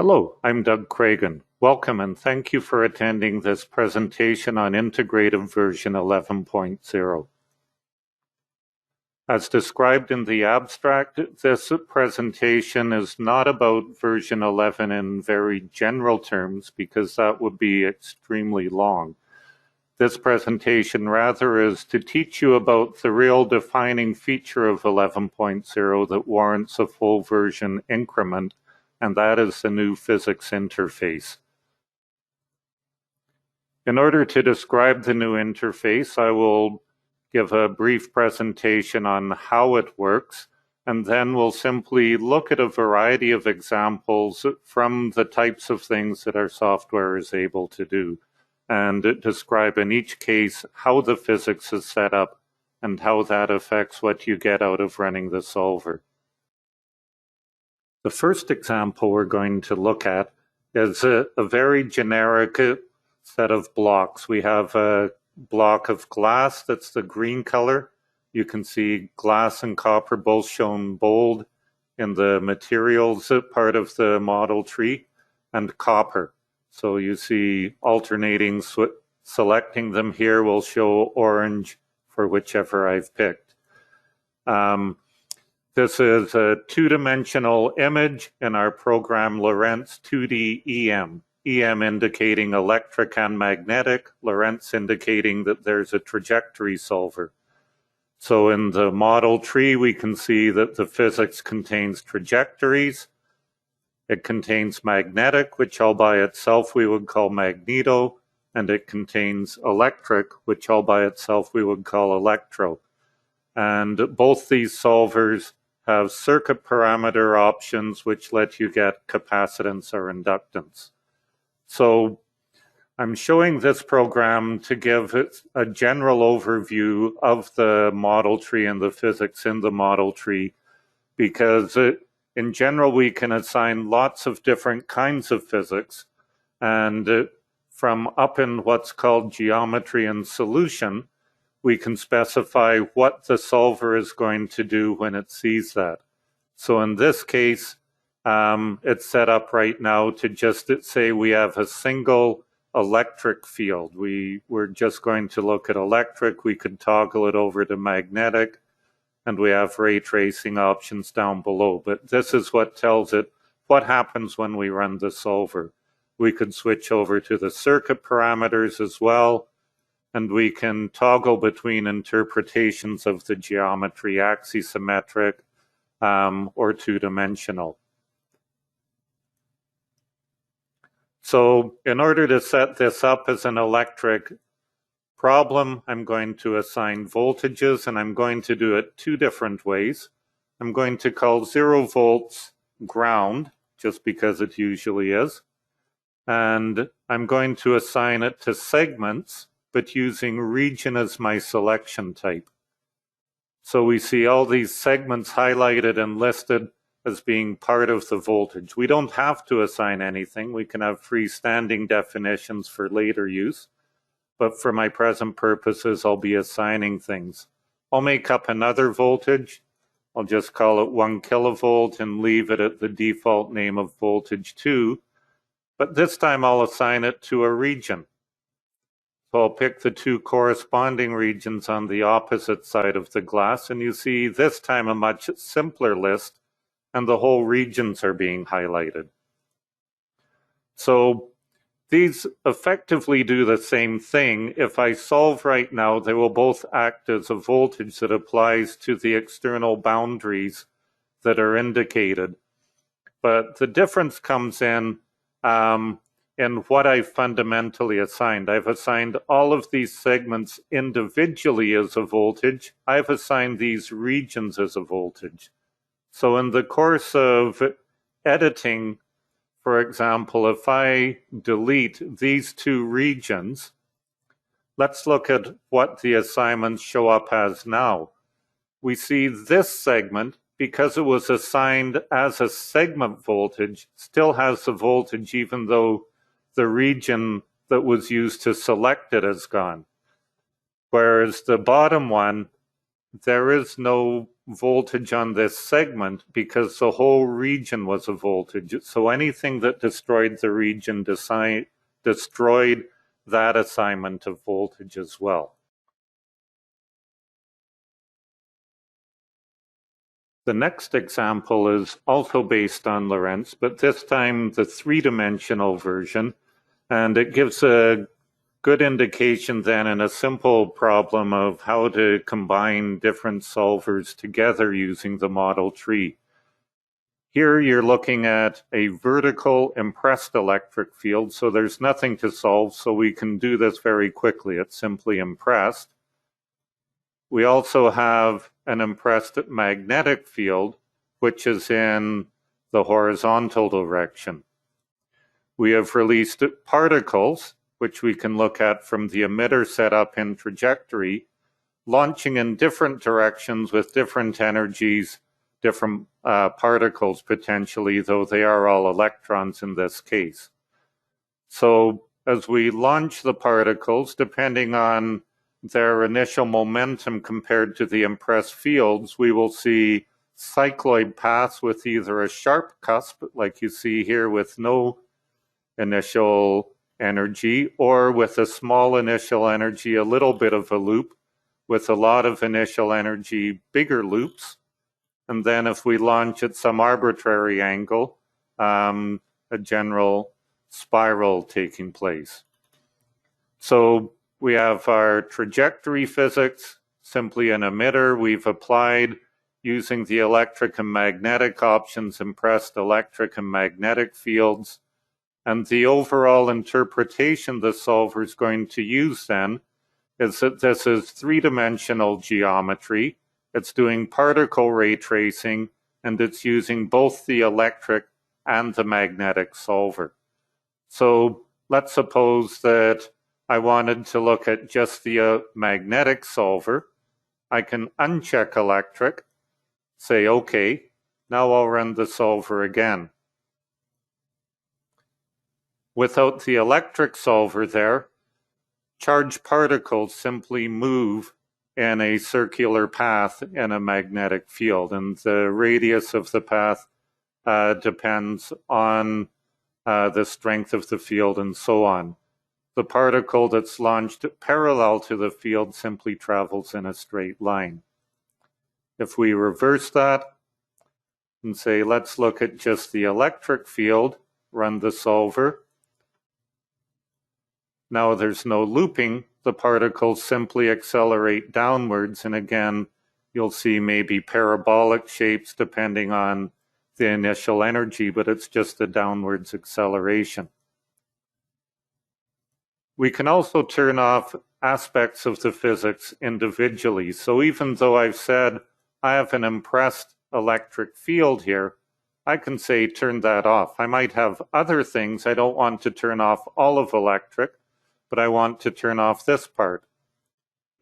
Hello, I'm Doug Craigen. Welcome and thank you for attending this presentation on Integrative version 11.0. As described in the abstract, this presentation is not about version 11 in very general terms because that would be extremely long. This presentation rather is to teach you about the real defining feature of 11.0 that warrants a full version increment, and that is the new physics interface. In order to describe the new interface, I will give a brief presentation on how it works, and then we'll simply look at a variety of examples from the types of things that our software is able to do, and describe in each case how the physics is set up and how that affects what you get out of running the solver. The first example we're going to look at is a very generic set of blocks. We have a block of glass that's the green color. You can see glass and copper both shown bold in the materials part of the model tree, and copper. So you see alternating, selecting them here will show orange for whichever I've picked. This is a two-dimensional image in our program Lorentz 2D EM. EM indicating electric and magnetic, Lorentz indicating that there's a trajectory solver. So in the model tree, we can see that the physics contains trajectories. It contains magnetic, which all by itself we would call magneto, and it contains electric, which all by itself we would call electro. And both these solvers have circuit parameter options which let you get capacitance or inductance. So I'm showing this program to give a general overview of the model tree and the physics in the model tree, because in general we can assign lots of different kinds of physics, and from up in what's called geometry and solution, we can specify what the solver is going to do when it sees that. So in this case, it's set up right now to just say we have a single electric field. We're just going to look at electric. We could toggle it over to magnetic, and we have ray tracing options down below. But this is what tells it what happens when we run the solver. We could switch over to the circuit parameters as well, and we can toggle between interpretations of the geometry, axisymmetric or two-dimensional. So in order to set this up as an electric problem, I'm going to assign voltages, and I'm going to do it two different ways. I'm going to call 0 volts ground, just because it usually is. And I'm going to assign it to segments, but using region as my selection type. So we see all these segments highlighted and listed as being part of the voltage. We don't have to assign anything. We can have freestanding definitions for later use. But for my present purposes, I'll be assigning things. I'll make up another voltage. I'll just call it 1 kilovolt and leave it at the default name of voltage 2. But this time I'll assign it to a region. So I'll pick the two corresponding regions on the opposite side of the glass, and you see this time a much simpler list, and the whole regions are being highlighted. So these effectively do the same thing. If I solve right now, they will both act as a voltage that applies to the external boundaries that are indicated. But the difference comes in what I've fundamentally assigned. I've assigned all of these segments individually as a voltage. I've assigned these regions as a voltage. So in the course of editing, for example, if I delete these two regions, let's look at what the assignments show up as now. We see this segment, because it was assigned as a segment voltage, still has the voltage even though the region that was used to select it is gone. Whereas the bottom one, there is no voltage on this segment because the whole region was a voltage. So anything that destroyed the region destroyed that assignment of voltage as well. The next example is also based on Lorentz, but this time the three-dimensional version, and it gives a good indication then in a simple problem of how to combine different solvers together using the model tree. Here you're looking at a vertical impressed electric field, so there's nothing to solve, so we can do this very quickly. It's simply impressed. We also have an impressed magnetic field, which is in the horizontal direction. We have released particles, which we can look at from the emitter set up in trajectory, launching in different directions with different energies, different particles potentially, though they are all electrons in this case. So as we launch the particles, depending on their initial momentum compared to the impressed fields, we will see cycloid paths with either a sharp cusp, like you see here with no initial energy, or with a small initial energy, a little bit of a loop, with a lot of initial energy, bigger loops. And then if we launch at some arbitrary angle, a general spiral taking place. So we have our trajectory physics, simply an emitter. We've applied using the electric and magnetic options, impressed electric and magnetic fields. And the overall interpretation the solver is going to use then is that this is three-dimensional geometry. It's doing particle ray tracing, and it's using both the electric and the magnetic solver. So let's suppose that I wanted to look at just the magnetic solver. I can uncheck electric, say OK, now I'll run the solver again. Without the electric solver there, charged particles simply move in a circular path in a magnetic field, and the radius of the path depends on the strength of the field and so on. The particle that's launched parallel to the field simply travels in a straight line. If we reverse that and say, let's look at just the electric field, run the solver. Now there's no looping, the particles simply accelerate downwards, and again, you'll see maybe parabolic shapes depending on the initial energy, but it's just a downwards acceleration. We can also turn off aspects of the physics individually. So even though I've said I have an impressed electric field here, I can say turn that off. I might have other things. I don't want to turn off all of electric, but I want to turn off this part.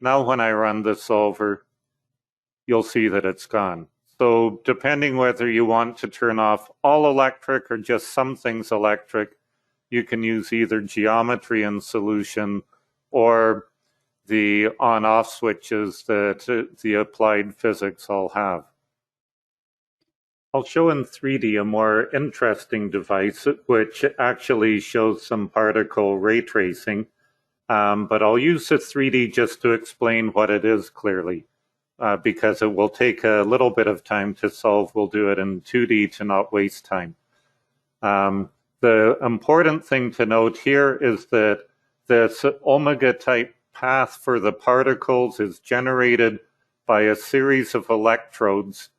Now when I run the solver, you'll see that it's gone. So depending whether you want to turn off all electric or just some things electric, you can use either geometry in solution or the on-off switches that the applied physics all have. I'll show in 3D a more interesting device which actually shows some particle ray tracing, but I'll use the 3D just to explain what it is clearly, because it will take a little bit of time to solve. We'll do it in 2D to not waste time. The important thing to note here is that this omega-type path for the particles is generated by a series of electrodes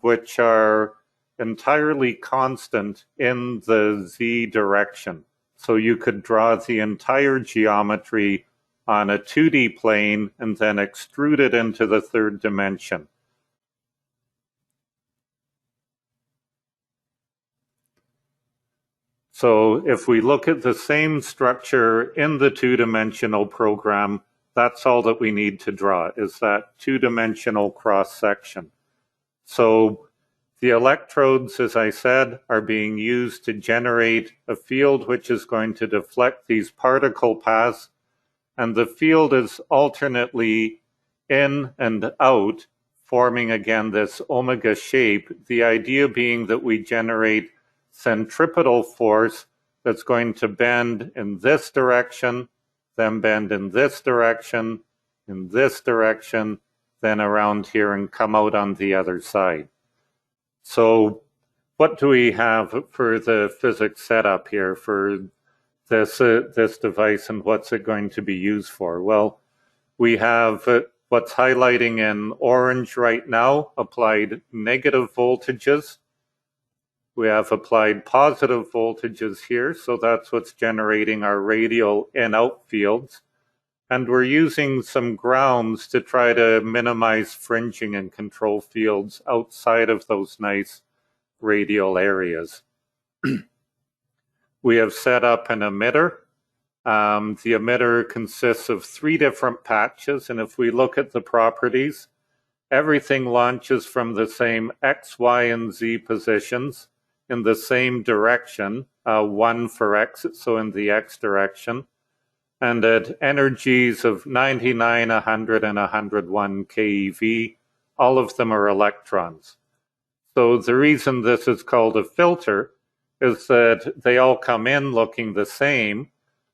which are entirely constant in the z direction. So you could draw the entire geometry on a 2D plane and then extrude it into the third dimension. So if we look at the same structure in the two-dimensional program, that's all that we need to draw, is that two-dimensional cross-section. So the electrodes, as I said, are being used to generate a field which is going to deflect these particle paths, and the field is alternately in and out, forming again this omega shape, the idea being that we generate centripetal force that's going to bend in this direction, then bend in this direction, then around here and come out on the other side. So what do we have for the physics setup here for this device, and what's it going to be used for? Well, we have what's highlighting in orange right now, applied negative voltages. We have applied positive voltages here, so that's what's generating our radial in-out fields. And we're using some grounds to try to minimize fringing and control fields outside of those nice radial areas. We have set up an emitter. The emitter consists of 3 different patches, and if we look at the properties, everything launches from the same X, Y, and Z positions in the same direction, 1 for X, so in the X direction, and at energies of 99, 100, and 101 keV. All of them are electrons. So the reason this is called a filter is that they all come in looking the same,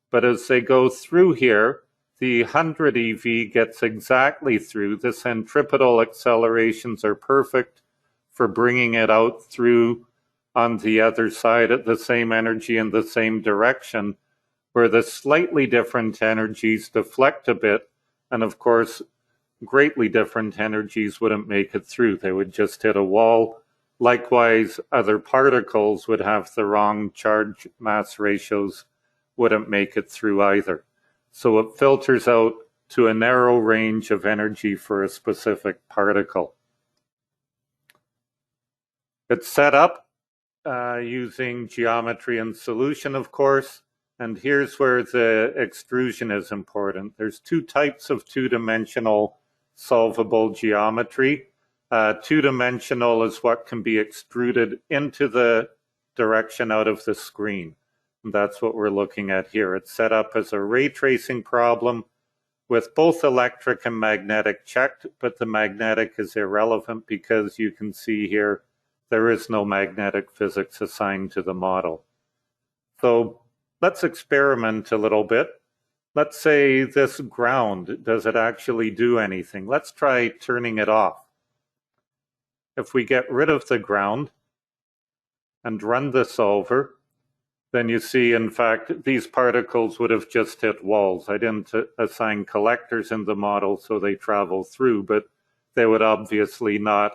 but as they go through here, the 100 eV gets exactly through. The centripetal accelerations are perfect for bringing it out through on the other side at the same energy in the same direction, where the slightly different energies deflect a bit, and of course, greatly different energies wouldn't make it through. They would just hit a wall. Likewise, other particles would have the wrong charge mass ratios, wouldn't make it through either. So it filters out to a narrow range of energy for a specific particle. It's set up using geometry and solution, of course, and here's where the extrusion is important. There's 2 types of 2-dimensional solvable geometry. 2-dimensional is what can be extruded into the direction out of the screen. And that's what we're looking at here. It's set up as a ray tracing problem with both electric and magnetic checked, but the magnetic is irrelevant because you can see here there is no magnetic physics assigned to the model. So let's experiment a little bit. Let's say this ground, does it actually do anything? Let's try turning it off. If we get rid of the ground and run the solver, then you see, in fact, these particles would have just hit walls. I didn't assign collectors in the model, so they travel through, but they would obviously not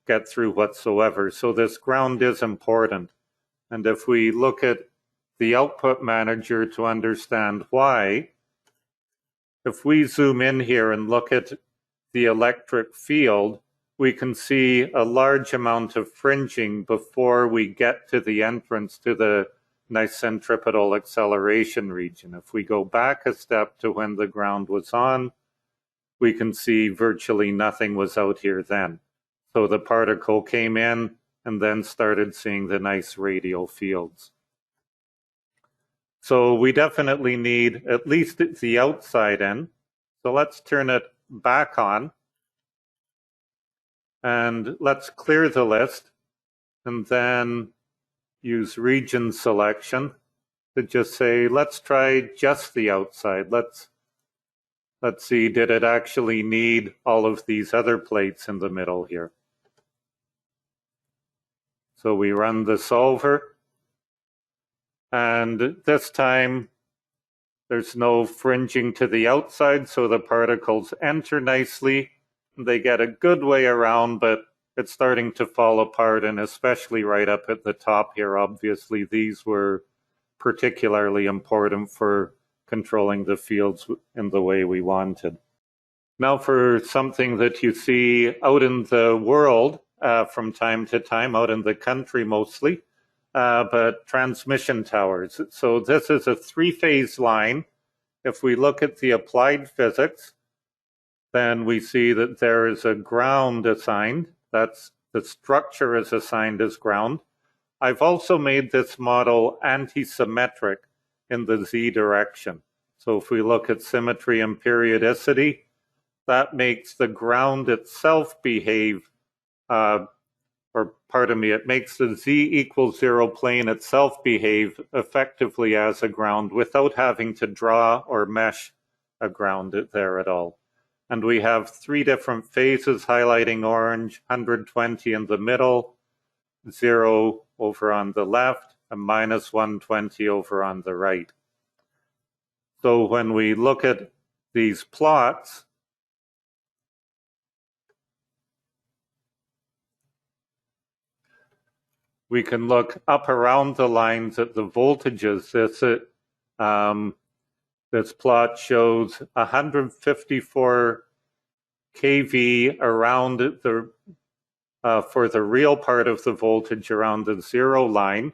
get through whatsoever. So this ground is important. And if we look at the output manager to understand why, if we zoom in here and look at the electric field, we can see a large amount of fringing before we get to the entrance to the nice centripetal acceleration region. If we go back a step to when the ground was on, we can see virtually nothing was out here then. So the particle came in and then started seeing the nice radial fields. So we definitely need at least the outside in. So let's turn it back on. And let's clear the list and then use region selection to just say, let's try just the outside. Let's see, did it actually need all of these other plates in the middle here? So we run the solver, and this time there's no fringing to the outside, so the particles enter nicely. They get a good way around, but it's starting to fall apart, and especially right up at the top here. Obviously, these were particularly important for controlling the fields in the way we wanted. Now for something that you see out in the world from time to time, out in the country mostly, but transmission towers. So this is a 3-phase line. If we look at the applied physics, then we see that there is a ground assigned. That's the structure is assigned as ground. I've also made this model anti-symmetric in the Z direction. So if we look at symmetry and periodicity, that makes the ground itself behave, it makes the z=0 plane itself behave effectively as a ground without having to draw or mesh a ground there at all. And we have 3 different phases highlighting orange, 120 in the middle, 0 over on the left, and minus 120 over on the right. So when we look at these plots, we can look up around the lines at the voltages. This plot shows 154 kV around the for the real part of the voltage around the 0 line,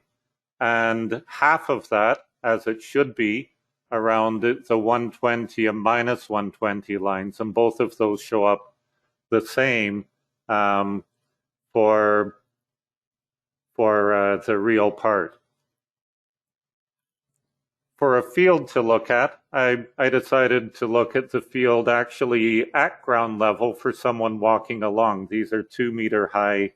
and half of that, as it should be, around the 120 and minus 120 lines, and both of those show up the same for the real part. For a field to look at, I decided to look at the field actually at ground level for someone walking along. These are 2-meter high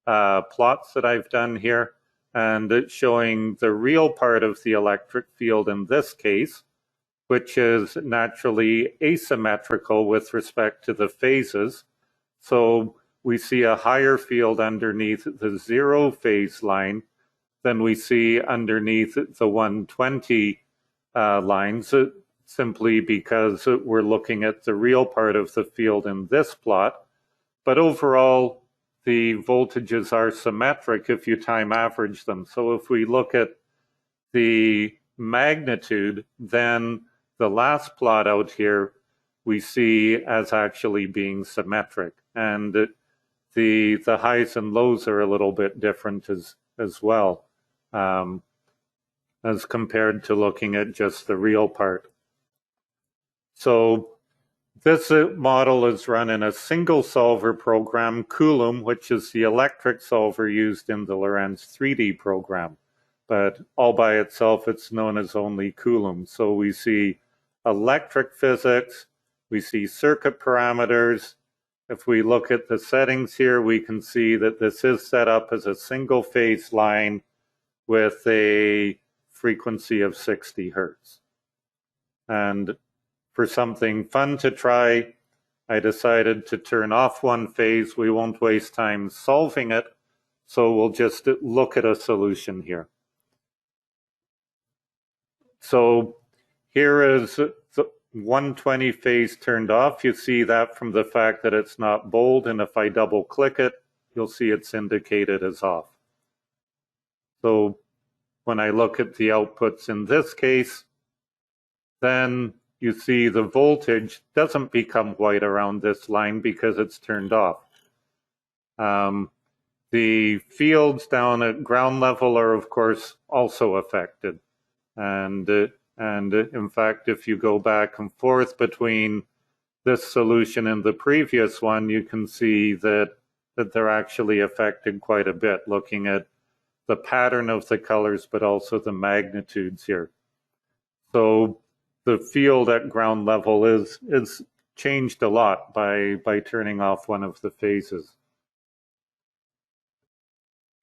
plots that I've done here, and it's showing the real part of the electric field in this case, which is naturally asymmetrical with respect to the phases. So we see a higher field underneath the 0 phase line than we see underneath the 120 lines, simply because we're looking at the real part of the field in this plot. But overall, the voltages are symmetric if you time average them. So if we look at the magnitude, then the last plot out here we see as actually being symmetric. And the highs and lows are a little bit different as well, as compared to looking at just the real part. So this model is run in a single solver program, Coulomb, which is the electric solver used in the Lorentz 3D program. But all by itself, it's known as only Coulomb. So we see electric physics, we see circuit parameters. If we look at the settings here, we can see that this is set up as a single phase line with a frequency of 60 Hertz. And for something fun to try, I decided to turn off one phase. We won't waste time solving it, so we'll just look at a solution here. So here is the 120 phase turned off. You see that from the fact that it's not bold, and if I double click it, you'll see it's indicated as off. So when I look at the outputs in this case, then you see the voltage doesn't become white around this line because it's turned off. The fields down at ground level are, of course, also affected. And in fact, if you go back and forth between this solution and the previous one, you can see that they're actually affected quite a bit, looking at the pattern of the colors, but also the magnitudes here. So the field at ground level is changed a lot by turning off one of the phases.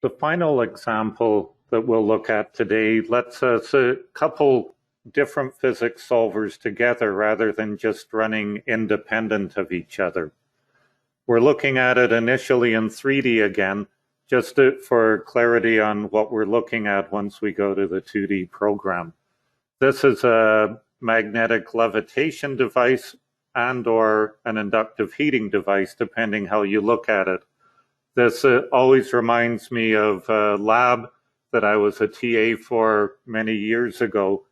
The final example that we'll look at today lets us couple different physics solvers together rather than just running independent of each other. We're looking at it initially in 3D again, just for clarity on what we're looking at once we go to the 2D program. This is a magnetic levitation device and or an inductive heating device, depending how you look at it. This always reminds me of a lab that I was a TA for many years ago,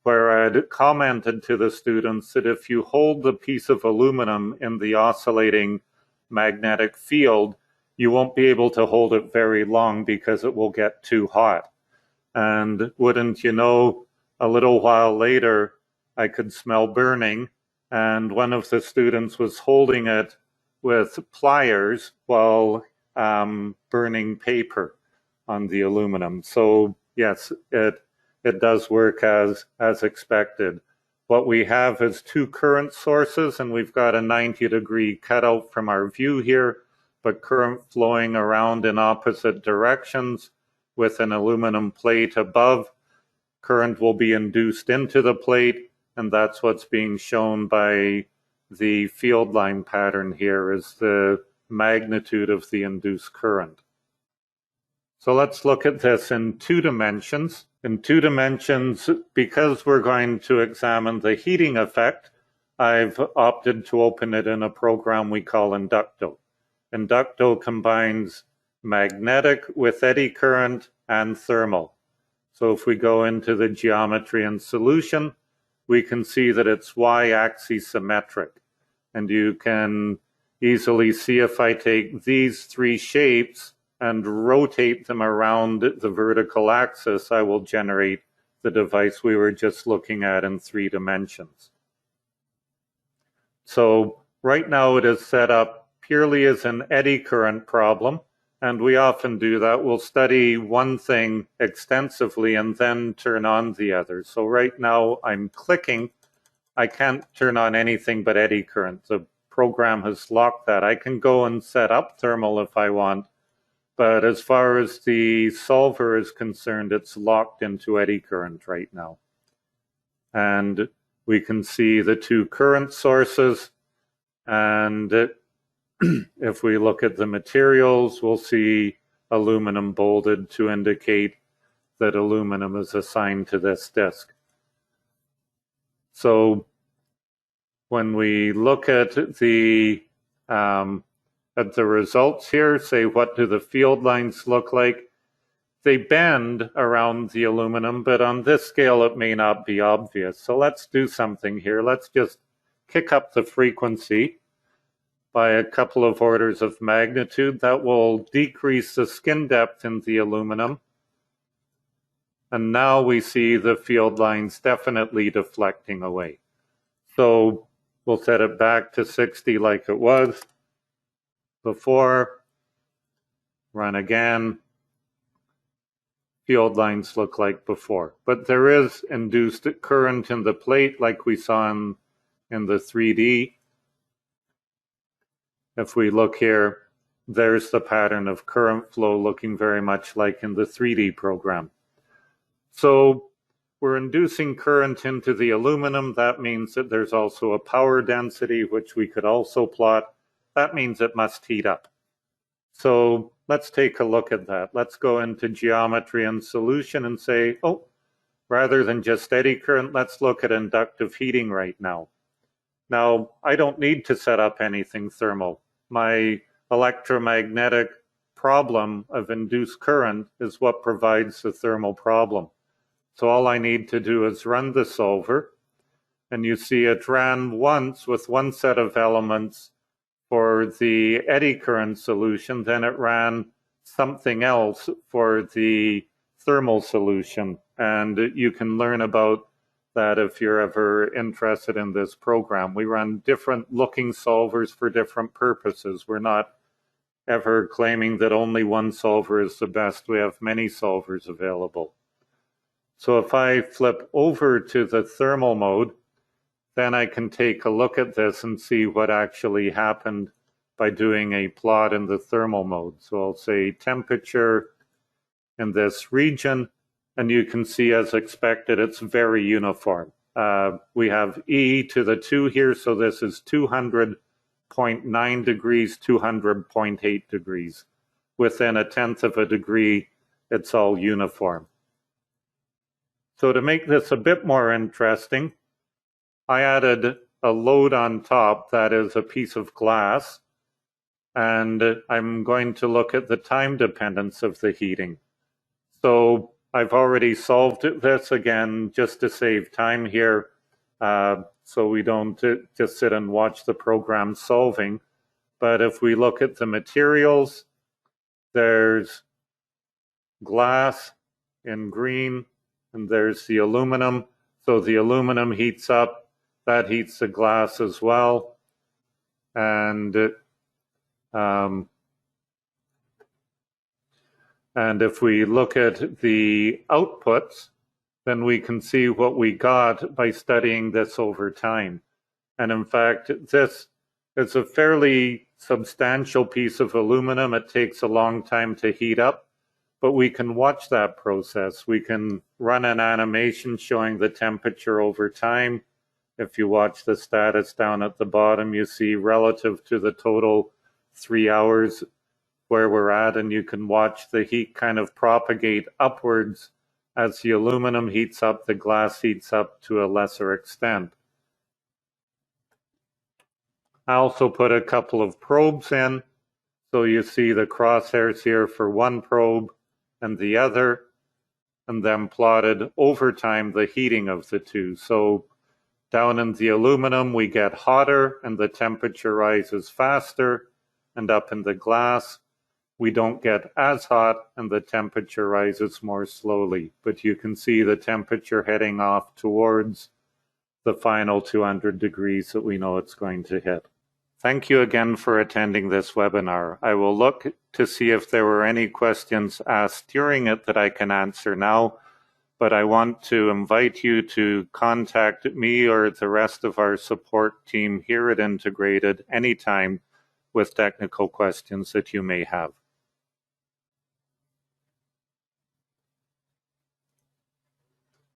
where I'd commented to the students that if you hold the piece of aluminum in the oscillating magnetic field, you won't be able to hold it very long because it will get too hot. And wouldn't you know, a little while later, I could smell burning, and one of the students was holding it with pliers while burning paper on the aluminum. So yes, it does work as expected. what we have is two current sources, and we've got a 90-degree cutout from our view here, but current flowing around in opposite directions with an aluminum plate above. Current will be induced into the plate, and that's what's being shown by the field line pattern here, is the magnitude of the induced current. So let's look at this in 2 dimensions. In 2 dimensions, because we're going to examine the heating effect, I've opted to open it in a program we call Inductive. Inductive combines magnetic with eddy current and thermal. So if we go into the geometry and solution, we can see that it's y-axisymmetric. And you can easily see if I take these 3 shapes and rotate them around the vertical axis, I will generate the device we were just looking at in 3 dimensions. So right now it is set up purely as an eddy current problem, and we often do that. We'll study one thing extensively and then turn on the other. So right now I'm clicking. I can't turn on anything but eddy current. The program has locked that. I can go and set up thermal if I want, but as far as the solver is concerned, it's locked into eddy current right now. And we can see the 2 current sources, and if we look at the materials, we'll see aluminum bolded to indicate that aluminum is assigned to this disk. So when we look at the results here, say what do the field lines look like? They bend around the aluminum, but on this scale it may not be obvious. So let's do something here. Let's just kick up the frequency by a couple of orders of magnitude. That will decrease the skin depth in the aluminum. And now we see the field lines definitely deflecting away. So we'll set it back to 60 like it was before. Run again. Field lines look like before. But there is induced current in the plate like we saw in the 3D. If we look here, there's the pattern of current flow looking very much like in the 3D program. So we're inducing current into the aluminum. That means that there's also a power density, which we could also plot. That means it must heat up. So let's take a look at that. Let's go into geometry and solution and say, oh, rather than just eddy current, let's look at inductive heating right now. Now, I don't need to set up anything thermal. My electromagnetic problem of induced current is what provides the thermal problem. So all I need to do is run the solver, and you see it ran once with one set of elements for the eddy current solution, then it ran something else for the thermal solution. And you can learn about that if you're ever interested in this program. We run different looking solvers for different purposes. We're not ever claiming that only one solver is the best. We have many solvers available. So if I flip over to the thermal mode, then I can take a look at this and see what actually happened by doing a plot in the thermal mode. So I'll say temperature in this region, and you can see, as expected, it's very uniform. We have E to the 2 here, so this is 200.9 degrees, 200.8 degrees. Within 1/10 of a degree, it's all uniform. So to make this a bit more interesting, I added a load on top, that is a piece of glass, and I'm going to look at the time dependence of the heating. So I've already solved this again just to save time here, so we don't just sit and watch the program solving. But if we look at the materials, there's glass in green, and there's the aluminum. So the aluminum heats up, that heats the glass as well. And if we look at the outputs, then we can see what we got by studying this over time. And in fact, this is a fairly substantial piece of aluminum. It takes a long time to heat up, but we can watch that process. We can run an animation showing the temperature over time. If you watch the status down at the bottom, you see relative to the total 3 hours where we're at, and you can watch the heat kind of propagate upwards. As the aluminum heats up, the glass heats up to a lesser extent. I also put a couple of probes in, so you see the crosshairs here for one probe and the other, and then plotted over time the heating of the two. So down in the aluminum, we get hotter and the temperature rises faster, and up in the glass, we don't get as hot and the temperature rises more slowly. But you can see the temperature heading off towards the final 200 degrees that we know it's going to hit. Thank you again for attending this webinar. I will look to see if there were any questions asked during it that I can answer now, but I want to invite you to contact me or the rest of our support team here at Integrated anytime with technical questions that you may have.